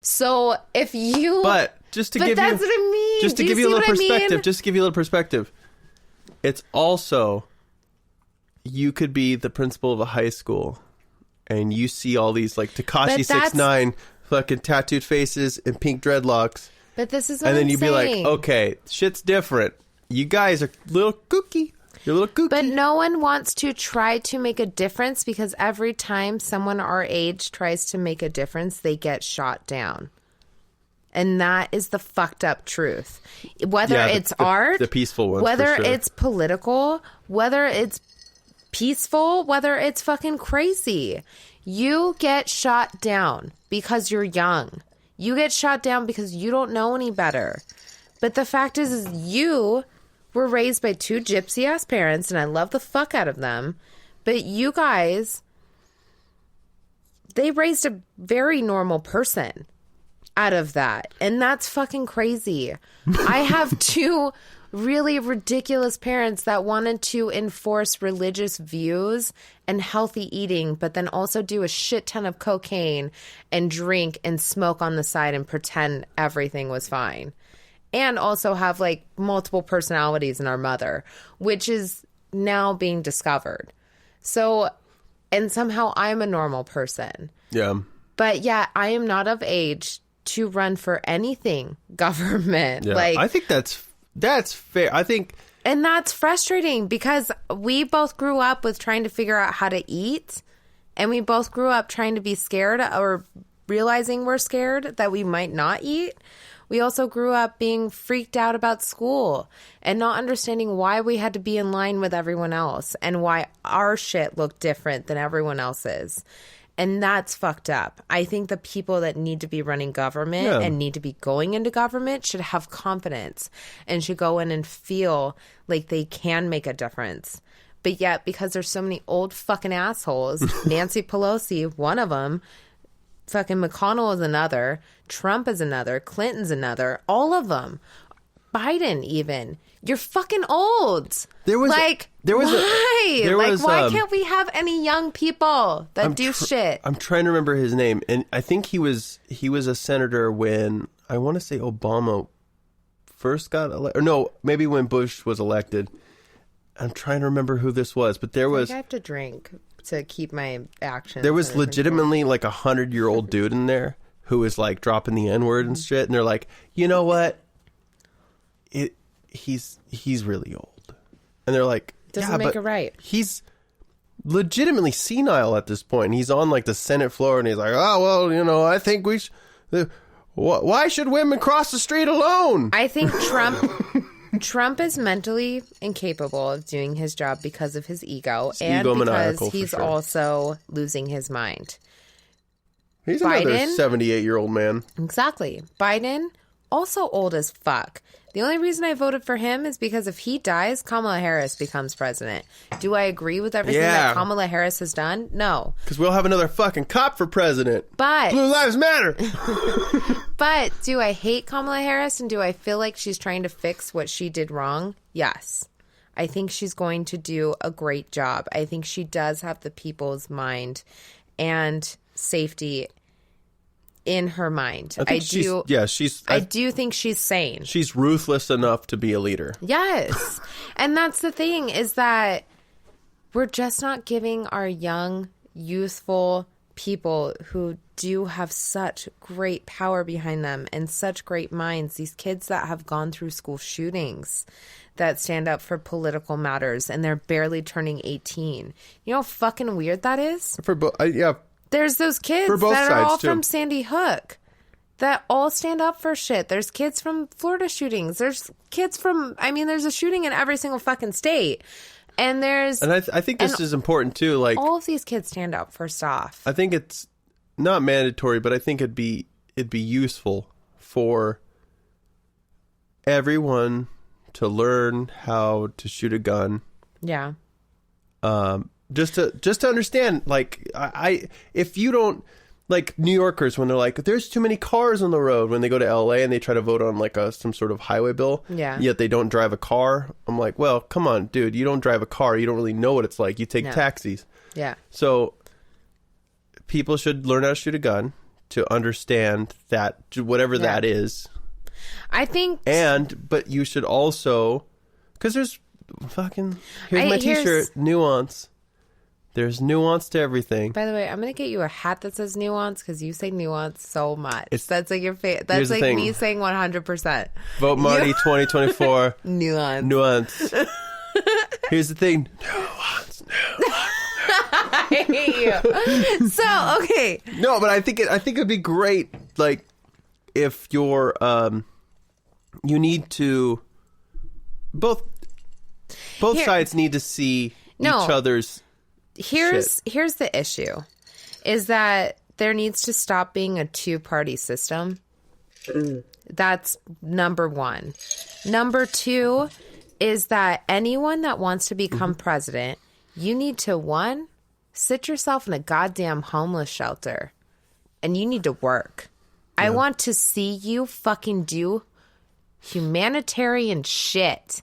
So if you... But just to give that's you... what I mean. Just to give you a little perspective. Just to give you a little perspective. It's also... You could be the principal of a high school and you see all these like Tekashi 6ix9ine fucking tattooed faces and pink dreadlocks. But this is what And then I'm you'd saying. be like, okay, shit's different. You guys are a little kooky. You're a little kooky. But no one wants to try to make a difference because every time someone our age tries to make a difference, they get shot down. And that is the fucked up truth. Whether it's art, the peaceful ones, whether for sure. it's political, whether it's peaceful, whether it's fucking crazy, you get shot down because you're young. You get shot down because you don't know any better. But the fact is you were raised by two gypsy ass parents, and I love the fuck out of them. But you guys, they raised a very normal person out of that. And that's fucking crazy. I have two really ridiculous parents that wanted to enforce religious views and healthy eating, but then also do a shit ton of cocaine and drink and smoke on the side and pretend everything was fine. And also have like multiple personalities in our mother, which is now being discovered. So, and somehow I'm a normal person. Yeah. But yeah, I am not of age to run for anything government. Yeah. Like, I think that's fair. I think... And that's frustrating because we both grew up with trying to figure out how to eat. And we both grew up trying to be scared or realizing we're scared that we might not eat. We also grew up being freaked out about school and not understanding why we had to be in line with everyone else and why our shit looked different than everyone else's. And that's fucked up. I think the people that need to be running government and need to be going into government should have confidence and should go in and feel like they can make a difference. But yet, because there's so many old fucking assholes, Nancy Pelosi, one of them, fucking McConnell is another, Trump is another, Clinton's another, all of them. Biden even. You're fucking old. Why can't we have any young people that do shit? I'm trying to remember his name, and I think he was a senator when, I want to say Obama first got elected, or no, maybe when Bush was elected. I'm trying to remember who this was, but there was... I have to drink to keep my actions. There was legitimately like 100-year-old dude in there who was like dropping the N-word and shit, and they're like, you know what? He's really old. And they're like, doesn't make it right. He's legitimately senile at this point. He's on like the Senate floor and he's like, oh, well, you know, I think we why should women cross the street alone? I think Trump is mentally incapable of doing his job because of his ego and because he's also losing his mind. He's another 78-year-old man. Exactly. Biden, also old as fuck. The only reason I voted for him is because if he dies, Kamala Harris becomes president. Do I agree with everything that Kamala Harris has done? No. Because we'll have another fucking cop for president. But Blue Lives Matter. But do I hate Kamala Harris and do I feel like she's trying to fix what she did wrong? Yes. I think she's going to do a great job. I think she does have the people's mind and safety in her mind. I do think she's sane. She's ruthless enough to be a leader. Yes. And that's the thing, is that we're just not giving our young, youthful people who do have such great power behind them and such great minds, these kids that have gone through school shootings, that stand up for political matters and they're barely turning 18. You know how fucking weird that is? There's those kids that are all from Sandy Hook that all stand up for shit. There's kids from Florida shootings. There's kids from, there's a shooting in every single fucking state. And I think this is important too. Like, all of these kids stand up, first off. I think it's not mandatory, but I think it'd be useful for everyone to learn how to shoot a gun. Yeah. Just to understand, like, if you don't, like, New Yorkers, when they're like, there's too many cars on the road, when they go to LA and they try to vote on like some sort of highway bill, yet they don't drive a car. I'm like, well, come on, dude, you don't drive a car, you don't really know what it's like. You take taxis. Yeah. So people should learn how to shoot a gun. to understand that, whatever that is. I think... But you should also... Because there's fucking... Here's my t-shirt. Nuance. There's nuance to everything. By the way, I'm going to get you a hat that says nuance because you say nuance so much. That's like your That's like me saying 100%. Vote Marty 2024. Nuance. Here's the thing. Nuance. I hate you. So, okay. No, but I think it'd be great, like, if you're, you need to, both sides need to see each other's Here's the issue, is that there needs to stop being a two-party system. That's number one. Number two is that anyone that wants to become president, you need to, one, sit yourself in a goddamn homeless shelter. And you need to work. Yeah. I want to see you fucking do humanitarian shit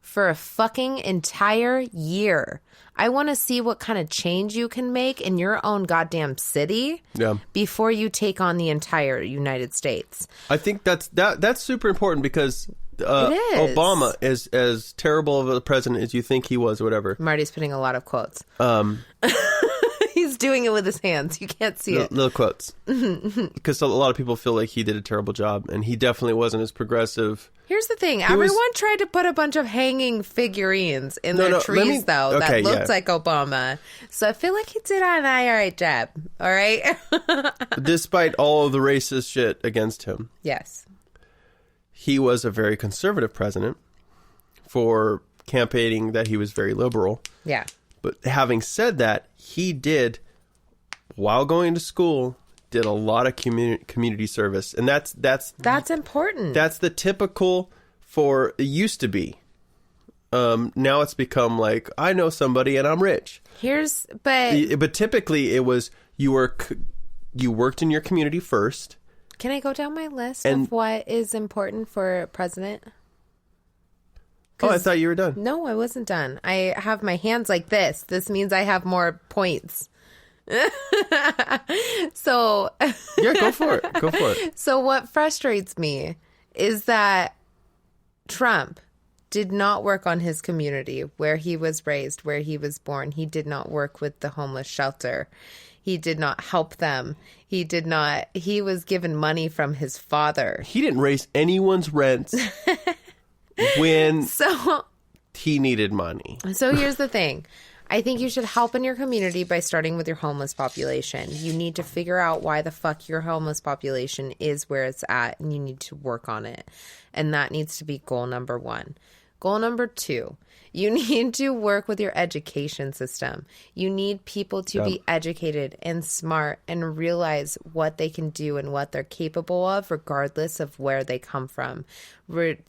for a fucking entire year. I want to see what kind of change you can make in your own goddamn city before you take on the entire United States. I think that's super important because Obama is as terrible of a president as you think he was, or whatever. Marty's putting a lot of quotes. He's doing it with his hands. You can't see it. Little quotes. Because a lot of people feel like he did a terrible job, and he definitely wasn't as progressive. Here's the thing. Everyone tried to put a bunch of hanging figurines in their trees, that looked like Obama. So I feel like he did an alright job. All right? Despite all of the racist shit against him. Yes. He was a very conservative president for campaigning that he was very liberal. Yeah. But having said that, he did, while going to school, did a lot of community service. And that's important. That's the typical it used to be. Now it's become like, I know somebody and I'm rich. But typically it was, you worked in your community first. Can I go down my list of what is important for a president? Oh, I thought you were done. No, I wasn't done. I have my hands like this. This means I have more points. So yeah, go for it. So what frustrates me is that Trump did not work on his community where he was raised, where he was born. He did not work with the homeless shelter. He did not help them. He was given money from his father. He didn't raise anyone's rent when he needed money. So here's the thing. I think you should help in your community by starting with your homeless population. You need to figure out why the fuck your homeless population is where it's at, and you need to work on it. And that needs to be goal number one. Goal number two, you need to work with your education system. You need people to be educated and smart and realize what they can do and what they're capable of, regardless of where they come from.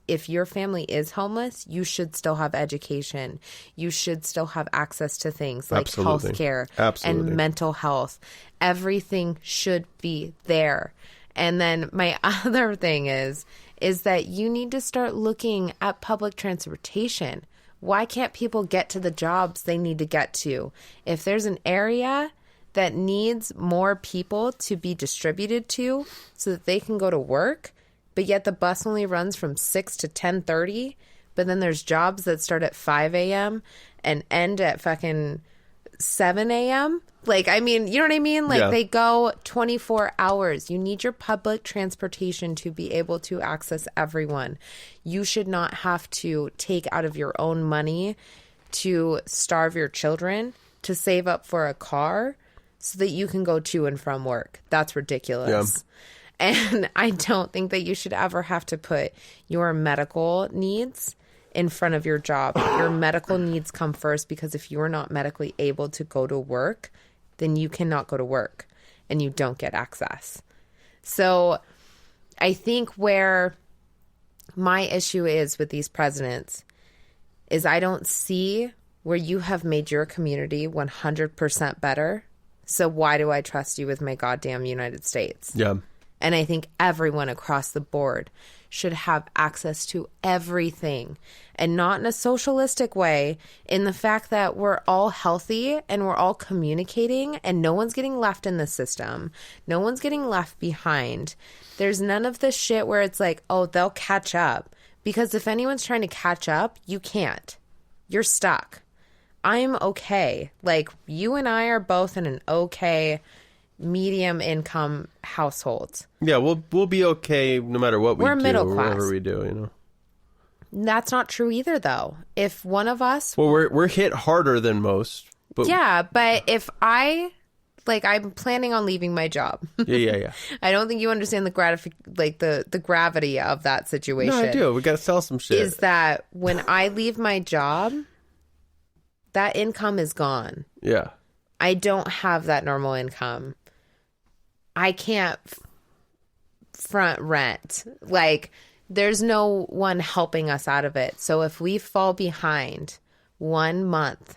If your family is homeless, you should still have education. You should still have access to things like healthcare and mental health. Everything should be there. And then my other thing is that you need to start looking at public transportation. Why can't people get to the jobs they need to get to? If there's an area that needs more people to be distributed to so that they can go to work, but yet the bus only runs from 6 to 10:30, but then there's jobs that start at 5 a.m. and end at fucking 7 a.m., like, I mean, you know what I mean? Like, they go 24 hours. You need your public transportation to be able to access everyone. You should not have to take out of your own money to starve your children, to save up for a car so that you can go to and from work. That's ridiculous. Yeah. And I don't think that you should ever have to put your medical needs in front of your job. Your medical needs come first, because if you are not medically able to go to work, then you cannot go to work and you don't get access. So I think where my issue is with these presidents is I don't see where you have made your community 100% better. So why do I trust you with my goddamn United States? Yeah. And I think everyone across the board should have access to everything, and not in a socialistic way, in the fact that we're all healthy and we're all communicating and no one's getting left in the system. No one's getting left behind. There's none of this shit where it's like, oh, they'll catch up. Because if anyone's trying to catch up, you can't. You're stuck. I'm okay. Like, you and I are both in an okay medium income household. Yeah, we'll be okay no matter what We're do, middle class. Whatever we do, you know. That's not true either, though. If one of us, well, we're hit harder than most. But yeah, but if I'm planning on leaving my job. Yeah. I don't think you understand the gravity of that situation. No, I do. We got to sell some shit. Is that when I leave my job, that income is gone. Yeah. I don't have that normal income. I can't front rent. Like, there's no one helping us out of it. So if we fall behind 1 month,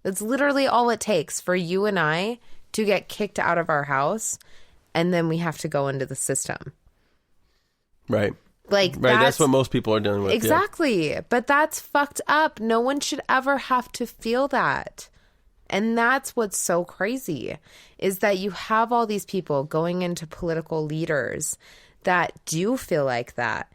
that's literally all it takes for you and I to get kicked out of our house, and then we have to go into the system. Right. Like, right, that's what most people are dealing with. Exactly. Yeah. But that's fucked up. No one should ever have to feel that. And that's what's so crazy, is that you have all these people going into political leaders that do feel like that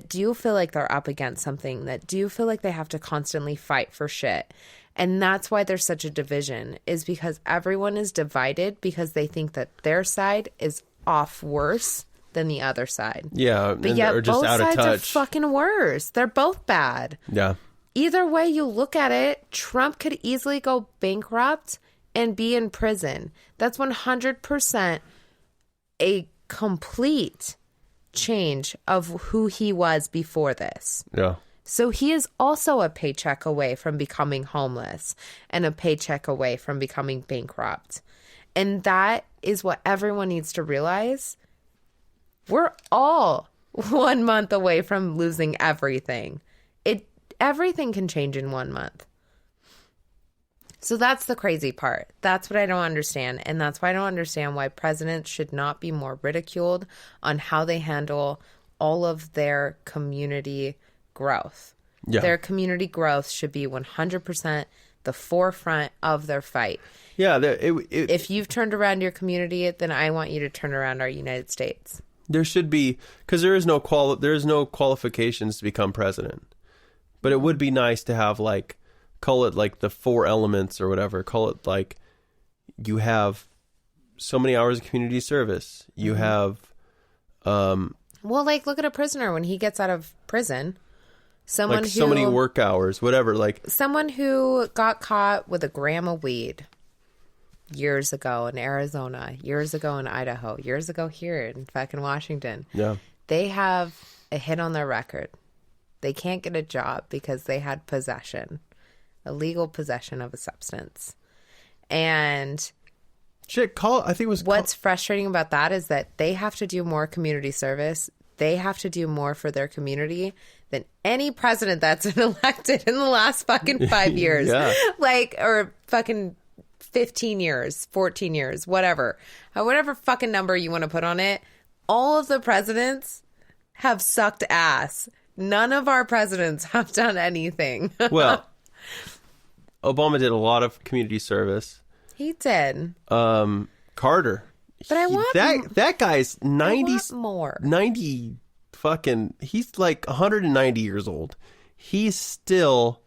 do feel like they're up against something, that do feel like they have to constantly fight for shit. And that's why there's such a division, is because everyone is divided because they think that their side is off worse than the other side. Yeah, but yet or just both out of sides touch. are fucking worse. They're both bad. Yeah. Either way you look at it, Trump could easily go bankrupt and be in prison. That's 100% a complete change of who he was before this. Yeah. So he is also a paycheck away from becoming homeless and a paycheck away from becoming bankrupt. And that is what everyone needs to realize. We're all 1 month away from losing everything. Everything can change in 1 month. So that's the crazy part. That's what I don't understand. And that's why I don't understand why presidents should not be more ridiculed on how they handle all of their community growth. Yeah. Their community growth should be 100% the forefront of their fight. Yeah. If you've turned around your community, then I want you to turn around our United States. There should be, because there is no qualifications to become president. But it would be nice to have, like, call it like the 4 elements or whatever. Call it like you have so many hours of community service. You have... well, like, look at a prisoner when he gets out of prison. Someone so many work hours, whatever. Like someone who got caught with a gram of weed years ago in Arizona, years ago in Idaho, years ago here in fucking Washington. Yeah. They have a hit on their record. They can't get a job because they had illegal possession of a substance. And what's frustrating about that is that they have to do more community service. They have to do more for their community than any president that's been elected in the last fucking 5 years. Yeah. Like, or fucking 15 years, 14 years, whatever. Whatever fucking number you want to put on it. All of the presidents have sucked ass. None of our presidents have done anything. Well, Obama did a lot of community service. He did. Carter. But I want that guy's 90 I want more. 90 fucking, he's like 190 years old. He's still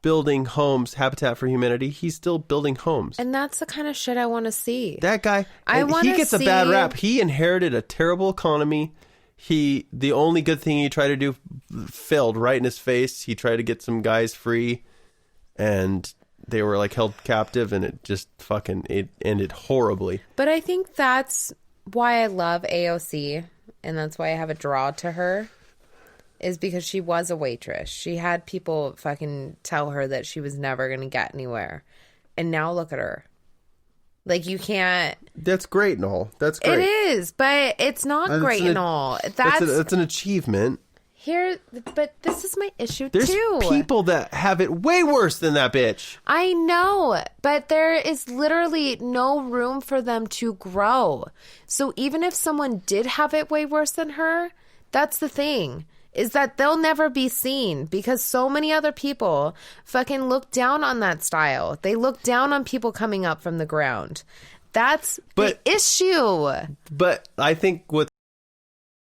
building homes, Habitat for Humanity. He's still building homes. And that's the kind of shit I want to see. That guy, he gets a bad rap. He inherited a terrible economy. The only good thing he tried to do failed right in his face. He tried to get some guys free, and they were like held captive, and it just it ended horribly. But I think that's why I love AOC, and that's why I have a draw to her, is because she was a waitress. She had people fucking tell her that she was never going to get anywhere. And now look at her. Like, you can't... That's great and all. That's great. It is, but it's not great and all. That's an achievement. But this is my issue There's too. people that have it way worse than that bitch. I know, but there is literally no room for them to grow. So even if someone did have it way worse than her, that's the thing, is that they'll never be seen because so many other people fucking look down on that style. They look down on people coming up from the ground. That's the issue. But I think what's